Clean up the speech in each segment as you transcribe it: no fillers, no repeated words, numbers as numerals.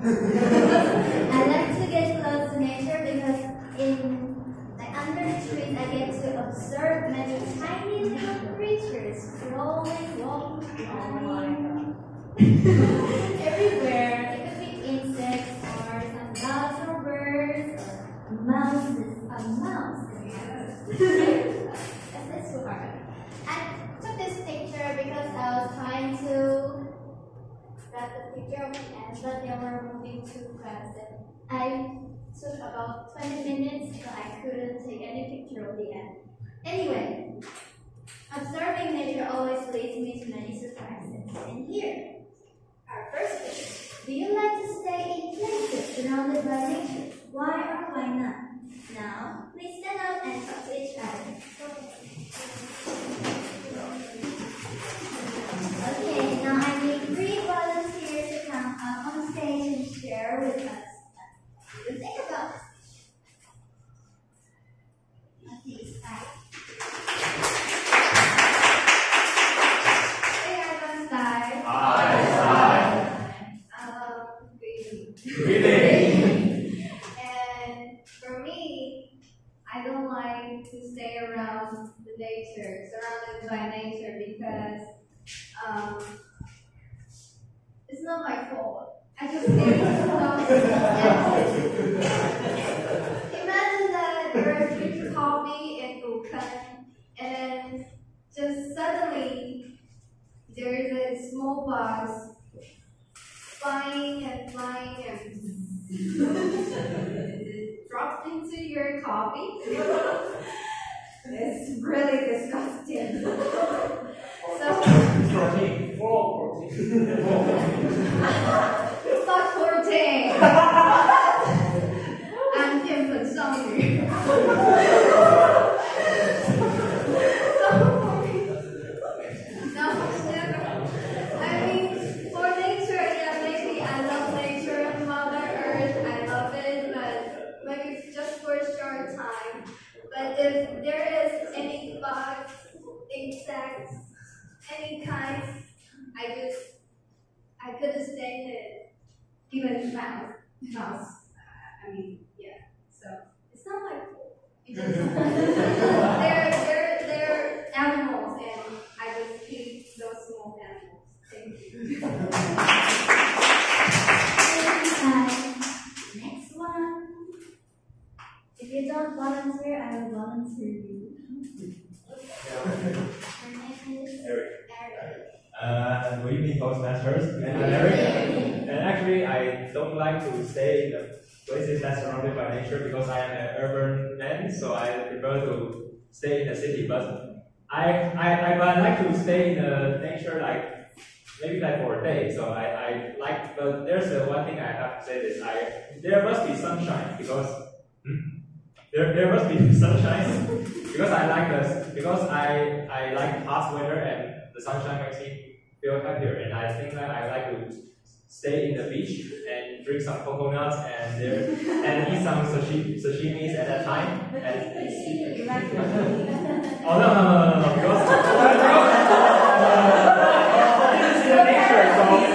I like to get close to nature because under the trees I get to observe many tiny little creatures crawling, walking, flying everywhere. It could be insects or some dogs or birds or mouses. A mouse. That's so hard. I took this picture because I was trying to grab the picture of the ants, but they were moving too fast. And I took about 20 minutes, but I couldn't take any picture of the ant. Anyway, observing nature always leads me to many surprises. And here, our first picture. Do you like to stay in places surrounded by nature? Why or why not? Now, please stand up and talk to each other. Okay, now I need 3 volunteers to come up on stage and share with us. What do you think about this? Okay, start. Hey, everyone, start. Hi. Greeting. And for me, I don't like to stay around the nature, surrounded by nature, because it's not my fault. I just stay close. Imagine that you're drinking coffee and Gukhan, and just suddenly there is a small bus flying and drops into your coffee. It's really disgusting. So it's not 14. I'm Kim from Songyu. But if there is any bugs, insects, any kinds, I couldn't stand it. Even mouse. Yeah. So it's not my fault. They're animals, and I just hate those small animals. Thank you. Next one. If you don't volunteer, I will volunteer you. Eric. Good evening, Toastmasters. I'm Eric. And actually, I don't like to stay in the places that's surrounded by nature because I am an urban man, so I prefer to stay in the city. But I like to stay in the nature maybe for a day. So I like, but there's one thing I have to say is there must be sunshine because. There must be sunshine because I like hot weather and the sunshine makes me feel happier, and I think that I like to stay in the beach and drink some coconuts and eat some sashimis at that time. Oh no because this is the nature, so in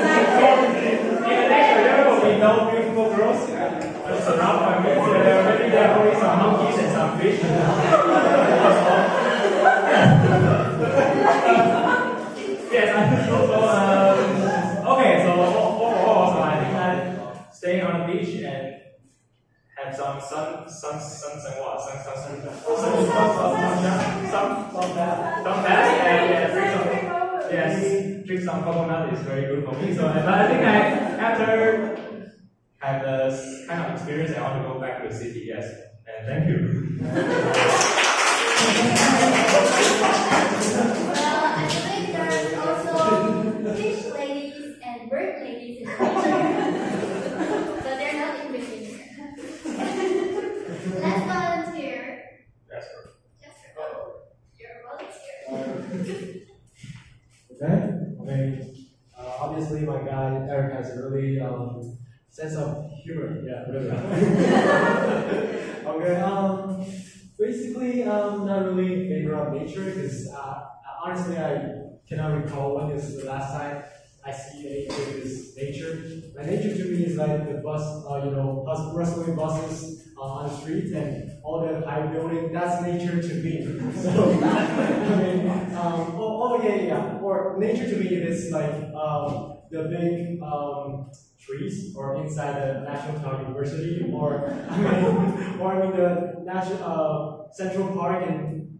the nature there will be no beautiful girls surrounded by me. There are only some monkeys and some fish. Yes, okay, so overall, so I think that staying on the beach and have some bath and drink some coconut is very good for me. So, but I think after have this kind of experience, I want to go back to the city, yes. And thank you. Well, I believe there are also fish ladies and bird ladies in nature. But they're not in Virginia. Let's volunteer. Jasper. You're a volunteer. Okay. Obviously, my guy Eric has a really sense of humor. Yeah, really. Okay. Basically, I'm not really in favor of nature because honestly, I cannot recall when is the last time I see nature is nature. And nature to me is like the bus, rustling buses on the streets and all the high building. That's nature to me. So, I mean, or nature to me is like the big trees, or inside the National Town University, or the National Central Park in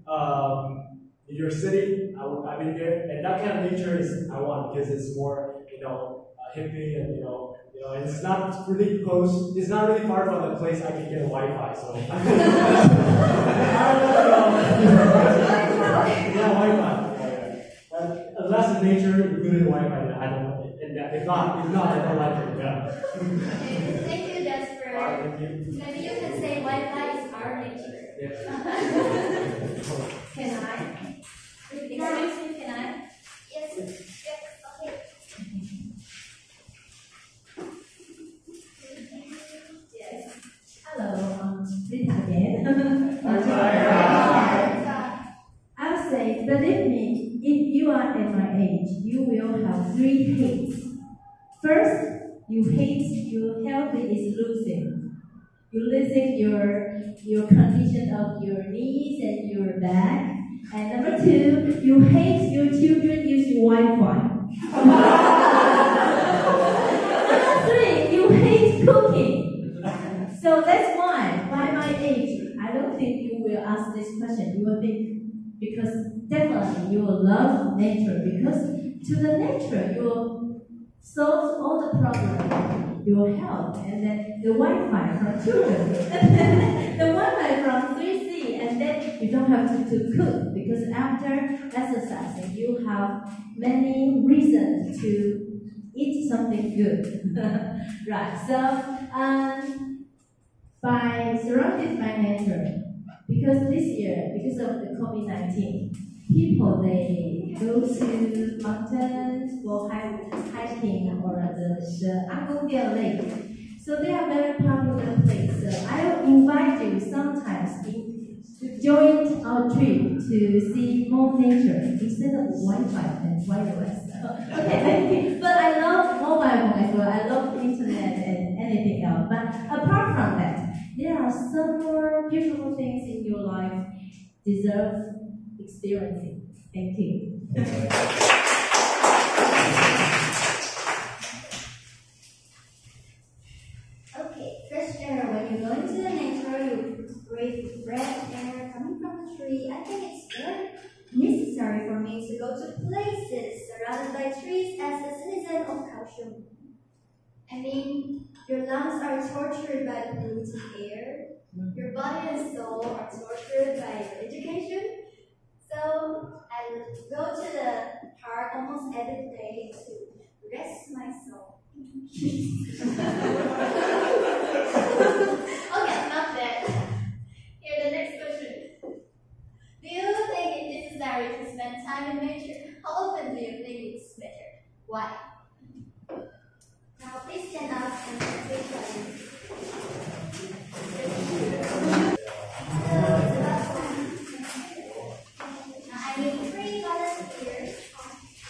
New York City. I've been there, and that kind of nature is I want, because it's more hippie, and and it's not really close. It's not really far from the place I can get Wi-Fi. So I don't know. Yeah, Wi-Fi. Unless the nature included Wi-Fi, then I don't know. And if not, I don't like it. Yeah. Thank you, Jasper. Thank you. Maybe you can say Wi-Fi is our nature. Yeah. Can I? Excuse me, can I? Yes. Yes. Okay. Yes. Hello, Rita again. I would say, believe me, if you are at my age, you will have 3 hates. First, you hate your health is losing. You losing your condition of your knees and your back. And number 2, you hate your children use Wi-Fi. Number 3, you hate cooking. So that's why, by my age, I don't think you will ask this question. You will think, because definitely you will love nature, because to the nature you will solve all the problems, your health, and then the Wi-Fi from children, the Wi-Fi from 3C, and then you don't have to cook, because after exercising you have many reasons to eat something good. Right, so by surrounded by nature, because this year, because of the COVID-19, people, they go to mountains for hiking or the Angkor Lake. So they are very popular place. So I will invite you sometimes to join our trip to see more nature instead of Wi-Fi and wireless. Okay, thank you. But I love mobile phone as well. I love internet and anything else. But apart from that, there are some more beautiful things in your life deserve experiencing. Thank you. Okay, fresh air. When you go into the nature, you breathe fresh air coming from the tree. I think it's very necessary for me to go to places surrounded by trees as a citizen of Kaohsiung. I mean, your lungs are tortured by the polluted air. Your body and soul are tortured by your education. So I go to the park almost every day to rest my soul. Okay, not that. Here, the next question. Do you think it's necessary to spend time in nature? How often do you think it's better? Why? Now, please stand up and take your Now, I need 3 volunteers.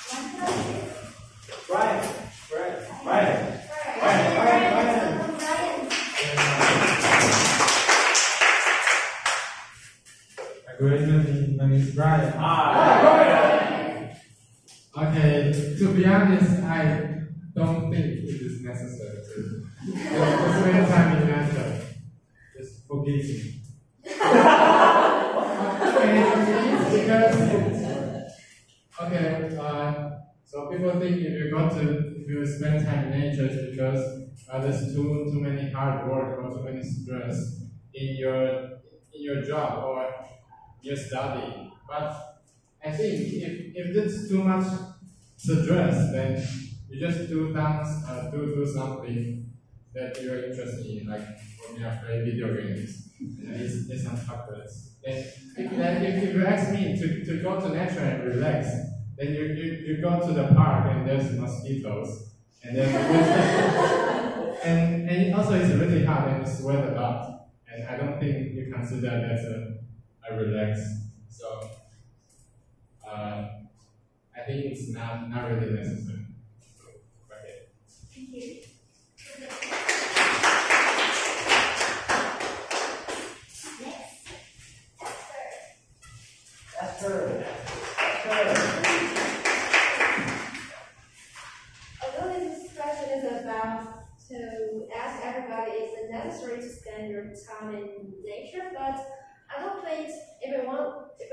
1 volunteer. Brian. Brian. Good evening, my name is Brian. Okay, to be honest, I don't think it is necessary to spend time in nature. Just forgive me. So people think if you spend time in nature, it's because there's too many hard work or too many stress in your job or your study. But I think if it's too much stress, then you just do something that you're interested in, like for me, I play video games. It's not hard. And if you ask me to go to nature and relax, then you go to the park and there's mosquitoes, and then and also it's really hot and it's sweat a lot, and I don't think you consider that's a relax. So I think it's not really necessary. necessary to spend your time in nature, but I don't think if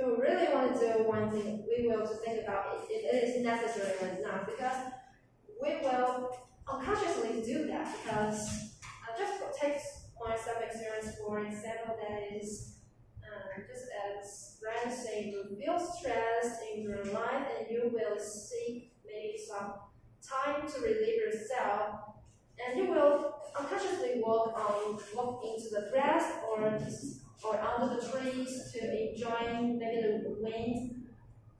we really want to do one thing, we will think about if it is necessary or not, because we will unconsciously do that, because just to take myself experience, for example, that is just as Brian said, you feel stressed in your life and you will seek maybe some time to relieve yourself, and you will unconsciously walk into the grass or under the trees to enjoy maybe the wind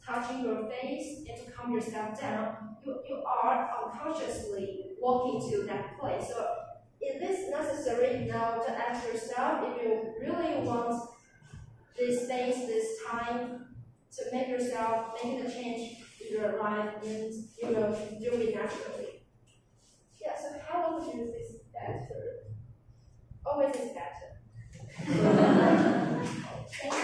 touching your face and to calm yourself down. You are unconsciously walking to that place. So it is necessary now to ask yourself if you really want this space, this time to make the change in your life, and you will do it naturally. Yeah, so how long is this better? Always is better. Thank you.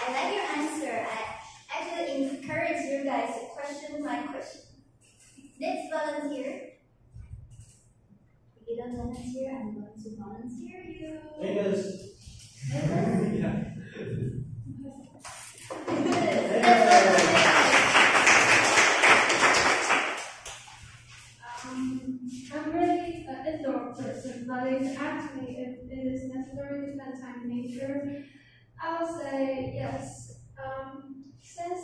I like your answer. I actually encourage you guys to question my question. Next volunteer. If you don't volunteer, I'm going to volunteer you. Amos. Yeah. I'm really an indoor person, but if ask me if it is necessary to spend time in nature, I'll say yes. Since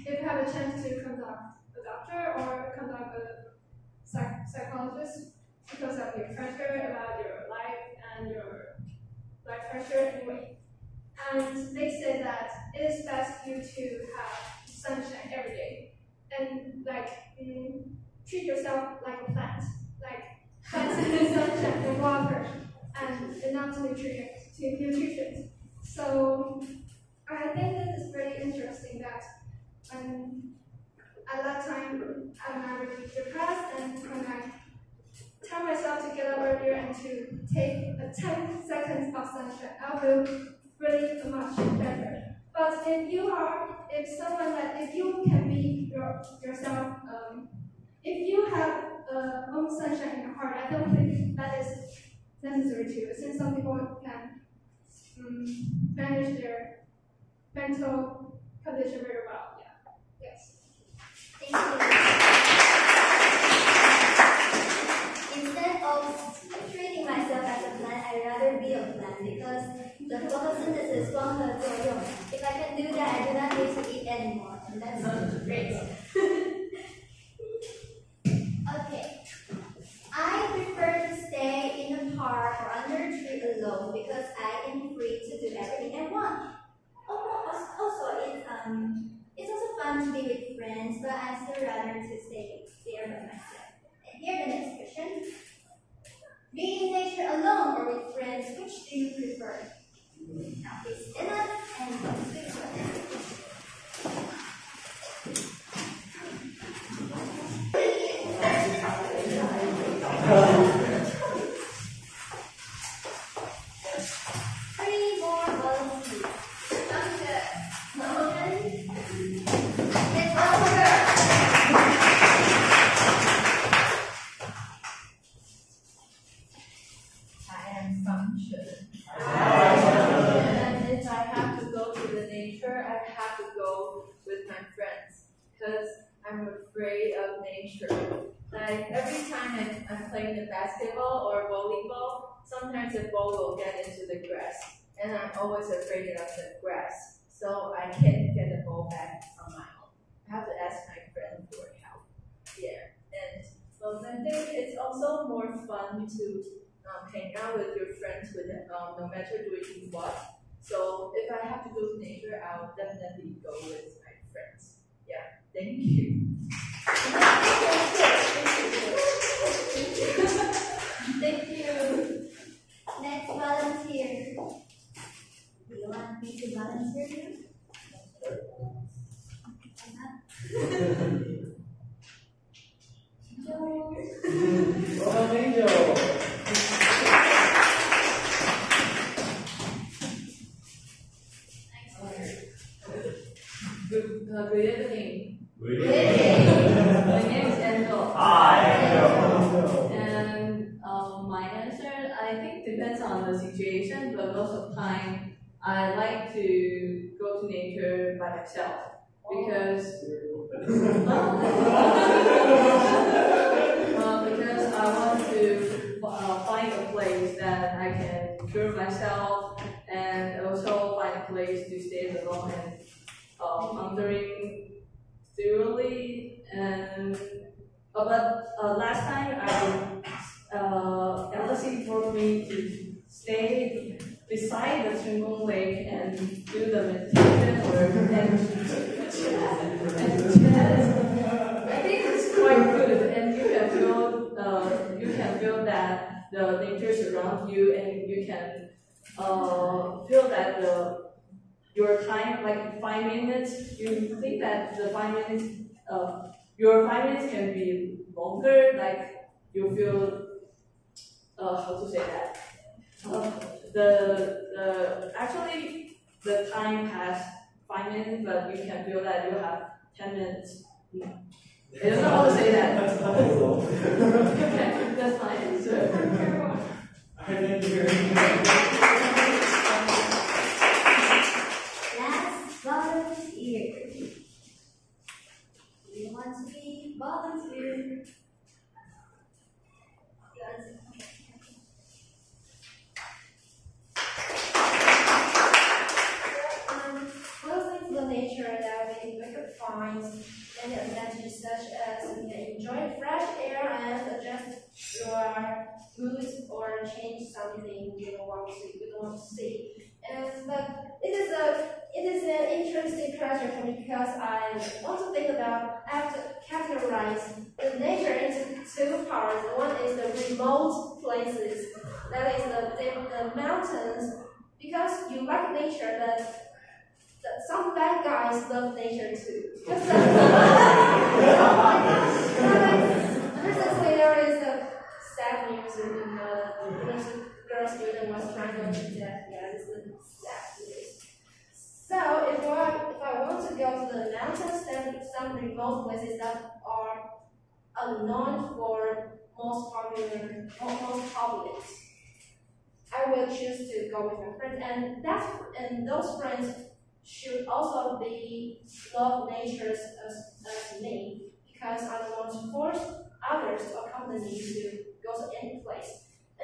if you have a chance to conduct a doctor or conduct a psychologist because of your pressure about your life and your life pressure anyway, and they say that it is best you to have sunshine every day and treat yourself like a plant, like plants need sunshine and water and enough nutrition. So I think this is very interesting that at that time I'm not really depressed, and when I tell myself to get up earlier and to take a 10 seconds of sunshine, I will really much better. But if you can be yourself, if you have own sunshine in your heart, I don't think that is necessary too, since some people can manage their mental condition very well. Yeah. Yes. Thank you. Instead of treating myself as a plant, I'd rather be a plant, because the photosynthesis 光合作用. If I can do that, I do not need to eat anymore, and that's great. Okay. I prefer to stay in the park or under a tree alone because I am free to do everything I want. Also, it's also fun to be with friends, but I still rather to stay there by myself. And here the next question. Be in nature alone or with friends, which do you prefer? Now please stand up and go to the next question. Three more volunteers. I am function. And if I have to go to the nature, I have to go with my friends because I'm afraid of nature. Like every time I'm playing the basketball or volleyball, sometimes the ball will get into the grass, and I'm always afraid of the grass, so I can't get the ball back on my own. I have to ask my friend for help. Yeah, and so I think it's also more fun to hang out with your friends with no matter doing what. So if I have to go to nature, I'll definitely go with my friends. Yeah, thank you. Thank you. Next volunteer. Do you want me to volunteer you? Oh, Angel. Good evening. Good evening. My name is Angel. Hi, Angel. And on the situation, but most of the time I like to go to nature by myself because because I want to find a place that I can cure myself and also find a place to stay alone and pondering thoroughly. And but last time Elysee forced me to stay beside the Chungkung Lake and do the meditation work and I think it's quite good, and you can feel that the nature surrounds you, and you can feel that your time, like 5 minutes, you think that the 5 minutes, your 5 minutes can be longer, like you feel, how to say that? Actually, the time passed 5 minutes, but you can feel that you have 10 minutes. I don't know how to say that. That's helpful. Okay, that's my answer. Thank you. Last volunteer. Do you want to be volunteer? Closely to the nature that we could find many advantages such as you can enjoy fresh air and adjust your mood or change something you don't want to see. But it is an interesting question for me because I want to think about, I have to categorize the nature into two parts. One is the remote places, that is the mountains, because you like nature, but some bad guys love nature too. Just recently there is a sad news in there's a girl student was trying to do that. Yeah, this is sad news. So if I want to go to the mountains, then some remote places that are unknown for most popular I will choose to go with my friends, and those friends should also be love nature as me, because I don't want to force others to accompany me to go to any place.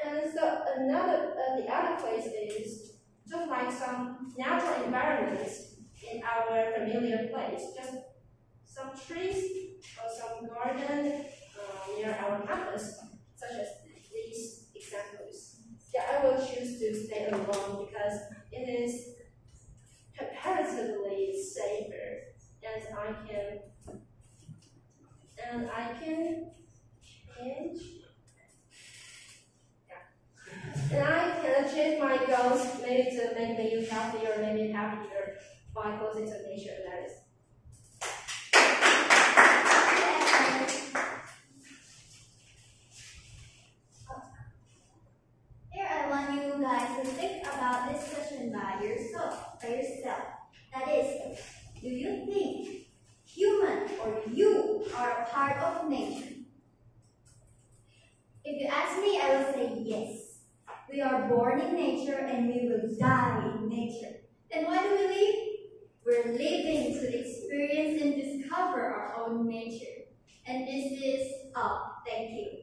And so the other place is just like some natural environments in our familiar place, just some trees or some garden near our campus, such as these examples. Yeah, I will choose to stay alone because it is comparatively safer, and I can change. And I can achieve my goals, maybe to make me healthier, maybe happier by closing to nature. That is. Here I want you guys to think about this question by yourself. That is, do you think human or you are a part of nature? If you ask me, I will say yes. We are born in nature and we will die in nature. Then why do we live? We're living to experience and discover our own nature. And this is all. Thank you.